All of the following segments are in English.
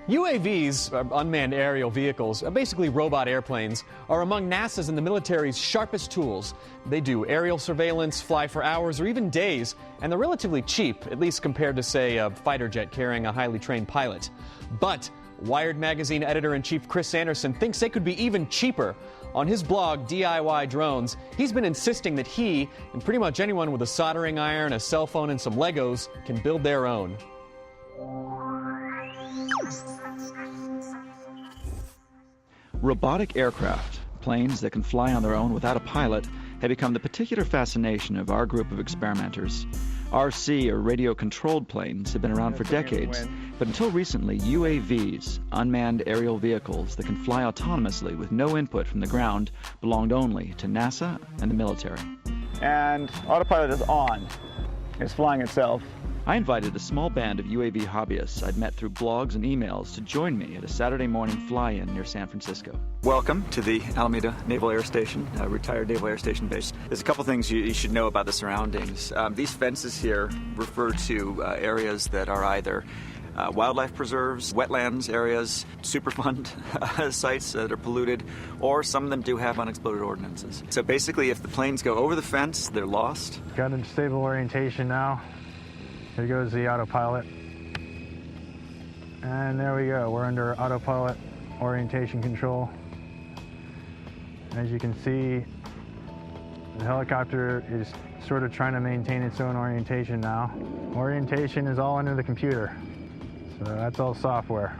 UAVs, unmanned aerial vehicles, basically robot airplanes, are among NASA's and the military's sharpest tools. They do aerial surveillance, fly for hours or even days, and they're relatively cheap, at least compared to, say, a fighter jet carrying a highly trained pilot. But Wired magazine editor-in-chief Chris Sanderson thinks they could be even cheaper. On his blog, DIY Drones, he's been insisting that he, and pretty much anyone with a soldering iron, a cell phone, and some Legos, can build their own. Robotic aircraft, planes that can fly on their own without a pilot, have become the particular fascination of our group of experimenters. RC, or radio-controlled planes, have been around for decades, but until recently, UAVs, unmanned aerial vehicles that can fly autonomously with no input from the ground, belonged only to NASA and the military. And autopilot is on. It's flying itself. I invited a small band of UAV hobbyists I'd met through blogs and emails to join me at a Saturday morning fly-in near San Francisco. Welcome to the Alameda Naval Air Station, retired Naval Air Station base. There's a couple things you should know about the surroundings. These fences here refer to areas that are either wildlife preserves, wetlands areas, Superfund sites that are polluted, or some of them do have unexploded ordnances. So basically, if the planes go over the fence, they're lost. Got into stable orientation now. Here goes the autopilot. And there we go. We're under autopilot orientation control. As you can see, the helicopter is sort of trying to maintain its own orientation now. Orientation is all under the computer, so that's all software.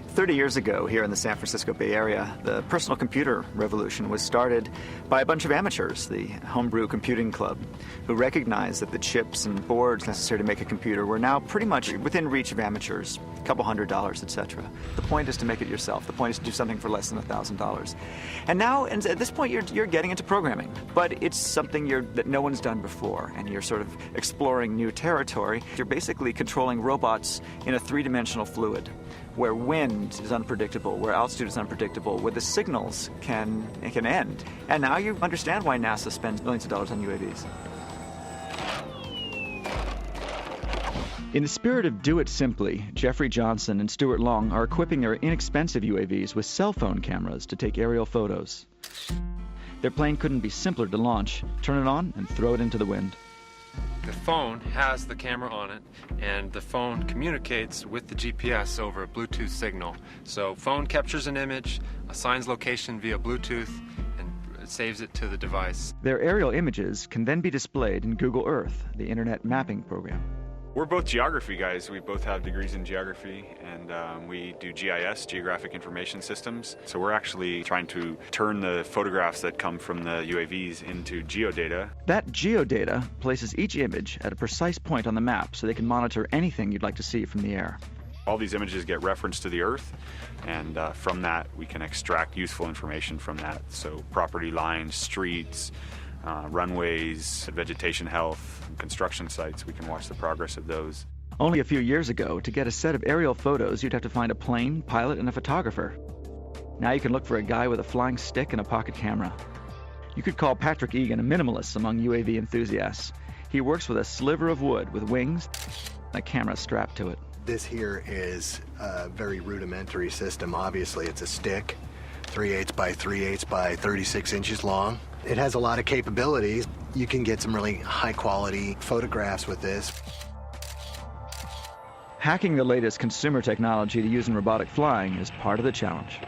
30 years ago, here in the San Francisco Bay Area, the personal computer revolution was started by a bunch of amateurs, the Homebrew Computing Club, who recognized that the chips and boards necessary to make a computer were now pretty much within reach of amateurs, a couple $100, etc. The point is to make it yourself. The point is to do something for less than $1,000. And now, and at this point, you're getting into programming, but it's something that no one's done before, and you're sort of exploring new territory. You're basically controlling robots in a three-dimensional fluid, where wind is unpredictable, where altitude is unpredictable, where the signals can end. And now you understand why NASA spends millions of dollars on UAVs. In the spirit of do it simply, Jeffrey Johnson and Stuart Long are equipping their inexpensive UAVs with cell phone cameras to take aerial photos. Their plane couldn't be simpler to launch. Turn it on and throw it into the wind. The phone has the camera on it, and the phone communicates with the GPS over a Bluetooth signal. So phone captures an image, assigns location via Bluetooth, and saves it to the device. Their aerial images can then be displayed in Google Earth, the internet mapping program. We're both geography guys. We both have degrees in geography, and we do GIS, Geographic Information Systems. So we're actually trying to turn the photographs that come from the UAVs into geodata. That geodata places each image at a precise point on the map so they can monitor anything you'd like to see from the air. All these images get referenced to the Earth, and from that we can extract useful information from that. So property lines, streets, runways, vegetation health, construction sites. We can watch the progress of those. Only a few years ago, to get a set of aerial photos, you'd have to find a plane, pilot, and a photographer. Now you can look for a guy with a flying stick and a pocket camera. You could call Patrick Egan a minimalist among UAV enthusiasts. He works with a sliver of wood with wings and a camera strapped to it. This here is a very rudimentary system. Obviously, it's a stick, 3/8 by 3/8 by 36 inches long. It has a lot of capabilities. You can get some really high-quality photographs with this. Hacking the latest consumer technology to use in robotic flying is part of the challenge.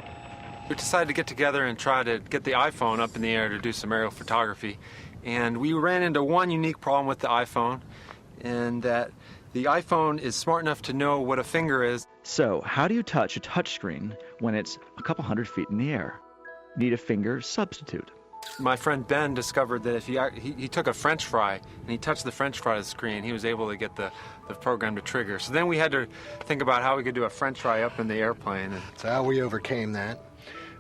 We decided to get together and try to get the iPhone up in the air to do some aerial photography. And we ran into one unique problem with the iPhone, and that the iPhone is smart enough to know what a finger is. So, how do you touch a touchscreen when it's a couple hundred feet in the air? Need a finger substitute. My friend Ben discovered that if he took a French fry and he touched the French fry screen, he was able to get the program to trigger. So then we had to think about how we could do a French fry up in the airplane. So how we overcame that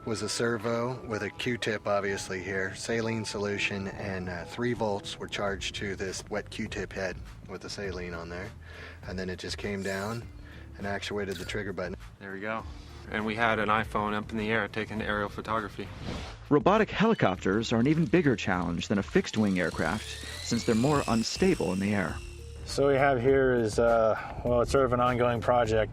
was a servo with a Q-tip, obviously here, saline solution, and 3 volts were charged to this wet Q-tip head with the saline on there. And then it just came down and actuated the trigger button. There we go. And we had an iPhone up in the air taking aerial photography. Robotic helicopters are an even bigger challenge than a fixed-wing aircraft, since they're more unstable in the air. So what we have here is, well, it's sort of an ongoing project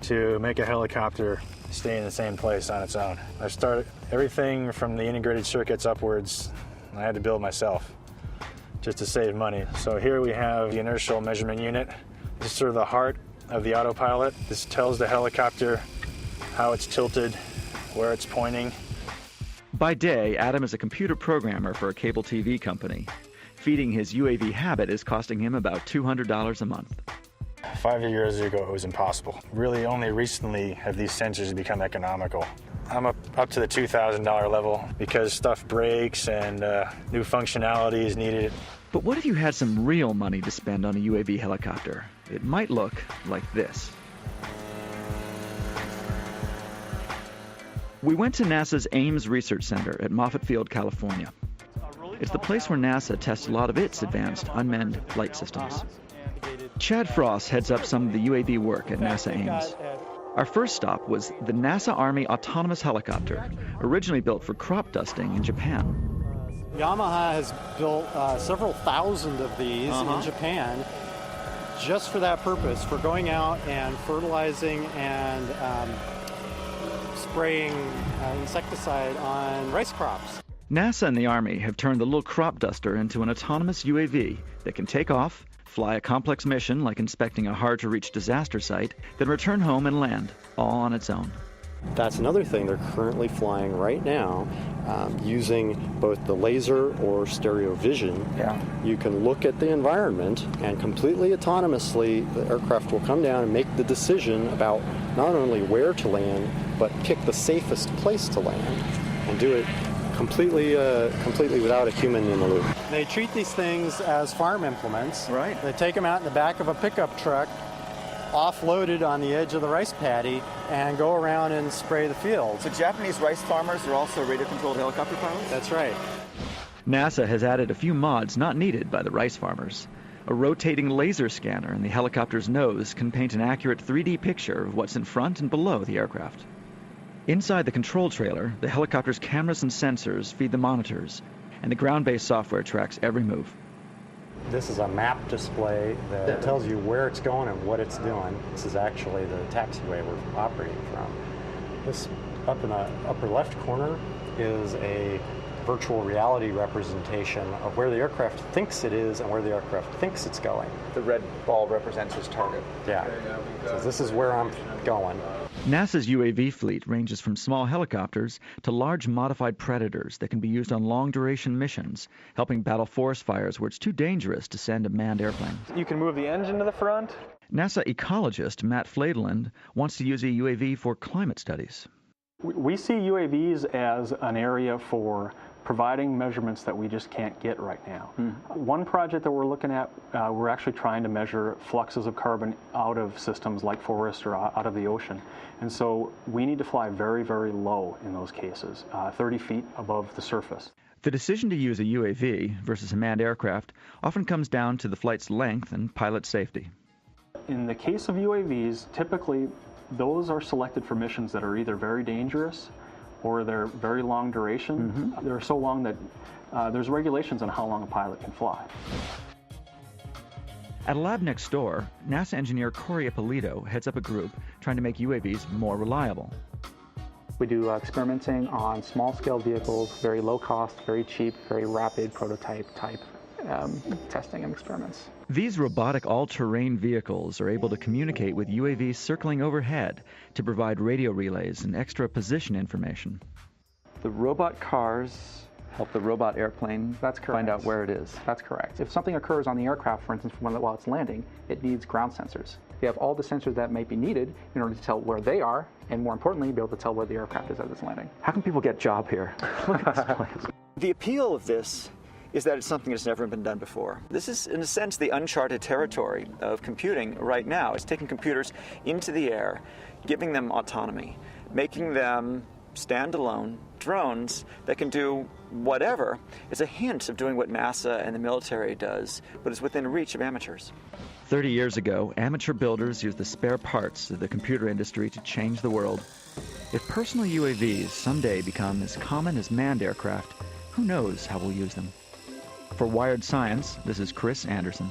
to make a helicopter stay in the same place on its own. I started everything from the integrated circuits upwards. I had to build myself just to save money. So here we have the inertial measurement unit. This is sort of the heart of the autopilot. This tells the helicopter how it's tilted, where it's pointing. By day, Adam is a computer programmer for a cable TV company. Feeding his UAV habit is costing him about $200 a month. 5 years ago, it was impossible. Really, only recently have these sensors become economical. I'm up to the $2,000 level because stuff breaks and new functionality is needed. But what if you had some real money to spend on a UAV helicopter? It might look like this. We went to NASA's Ames Research Center at Moffett Field, California. It's the place where NASA tests a lot of its advanced unmanned flight systems. Chad Frost heads up some of the UAV work at NASA Ames. Our first stop was the NASA Army Autonomous Helicopter, originally built for crop dusting in Japan. Yamaha has built several thousand of these in Japan just for that purpose, for going out and fertilizing and spraying insecticide on rice crops. NASA and the Army have turned the little crop duster into an autonomous UAV that can take off, fly a complex mission like inspecting a hard-to-reach disaster site, then return home and land, all on its own. That's another thing they're currently flying right now, using both the laser or stereo vision. Yeah. You can look at the environment and completely autonomously the aircraft will come down and make the decision about not only where to land, but pick the safest place to land and do it completely without a human in the loop. They treat these things as farm implements. Right. They take them out in the back of a pickup truck, offloaded on the edge of the rice paddy, and go around and spray the fields. So Japanese rice farmers are also radio-controlled helicopter pilots? That's right. NASA has added a few mods not needed by the rice farmers. A rotating laser scanner in the helicopter's nose can paint an accurate 3D picture of what's in front and below the aircraft. Inside the control trailer, the helicopter's cameras and sensors feed the monitors, and the ground-based software tracks every move. This is a map display that tells you where it's going and what it's doing. This is actually the taxiway we're operating from. This up in the upper left corner is a virtual reality representation of where the aircraft thinks it is and where the aircraft thinks it's going. The red ball represents its target. Yeah. So this is where I'm going. NASA's UAV fleet ranges from small helicopters to large modified Predators that can be used on long-duration missions, helping battle forest fires where it's too dangerous to send a manned airplane. You can move the engine to the front. NASA ecologist Matt Fladeland wants to use a UAV for climate studies. We see UAVs as an area for providing measurements that we just can't get right now. One project that we're looking at, we're actually trying to measure fluxes of carbon out of systems like forests or out of the ocean. And so we need to fly very, very low in those cases, 30 feet above the surface. The decision to use a UAV versus a manned aircraft often comes down to the flight's length and pilot safety. In the case of UAVs, typically those are selected for missions that are either very dangerous or they're very long duration. They're so long that there's regulations on how long a pilot can fly. At a lab next door, NASA engineer Corey Ippolito heads up a group trying to make UAVs more reliable. We do experimenting on small-scale vehicles, very low cost, very cheap, very rapid prototype type testing and experiments. These robotic all-terrain vehicles are able to communicate with UAVs circling overhead to provide radio relays and extra position information. The robot cars help the robot airplane find out where it is. That's correct. If something occurs on the aircraft, for instance, while it's landing, it needs ground sensors. You have all the sensors that might be needed in order to tell where they are, and more importantly, be able to tell where the aircraft is as it's landing. How can people get a job here? Look at this place. The appeal of this is that it's something that's never been done before. This is, in a sense, the uncharted territory of computing right now. It's taking computers into the air, giving them autonomy, making them standalone drones that can do whatever. It's a hint of doing what NASA and the military does, but it's within reach of amateurs. 30 years ago, amateur builders used the spare parts of the computer industry to change the world. If personal UAVs someday become as common as manned aircraft, who knows how we'll use them? For Wired Science, this is Chris Anderson.